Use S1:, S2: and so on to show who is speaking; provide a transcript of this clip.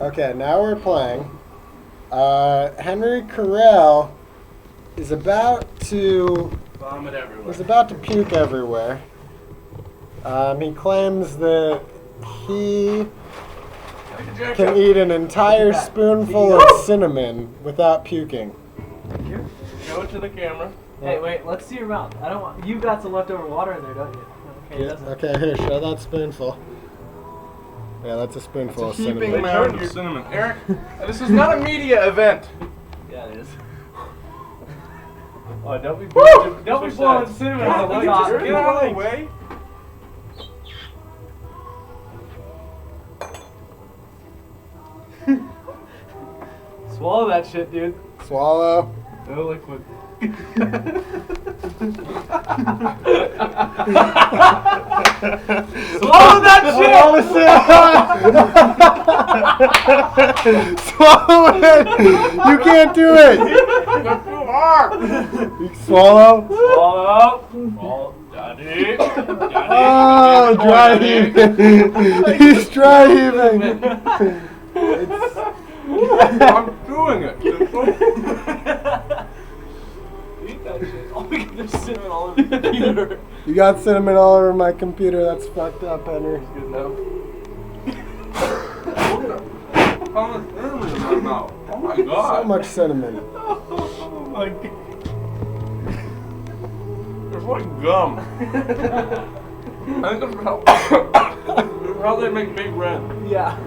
S1: Okay, now we're playing. Henry Carell is about to
S2: vomit everywhere.
S1: He's about to puke everywhere. He claims that he can eat an entire spoonful of cinnamon without puking.
S2: Show it to the camera.
S3: Hey, wait, let's see your mouth. I don't want. You've got some leftover water in there, don't you? Okay,
S1: Yeah, okay, here, show that spoonful. Yeah, that's a spoonful of cinnamon.
S2: Heaping mound of cinnamon. Eric, this is not a media event.
S3: Yeah, it is.
S2: Oh, don't be
S3: blowing cinnamon on the
S2: Just
S3: light.
S2: get out of the way.
S3: Swallow that shit, dude.
S1: Swallow.
S2: No liquid.
S3: Swallow that shit!
S1: Swallow it! You can't do it!
S2: That's too hard.
S1: You swallow?
S3: Swallow.
S2: Oh, Daddy.
S1: Oh, dry heaving. He's dry heaving.
S2: I'm doing it.
S3: Eat that shit. Oh my god, there's cinnamon all over the computer.
S1: You got cinnamon all over my computer. That's fucked up, Henry.
S2: Good enough. How much cinnamon in my mouth? Oh my god.
S1: So much cinnamon.
S3: Oh my god.
S2: It's like gum. I think that's how they make Big Red.
S3: Yeah.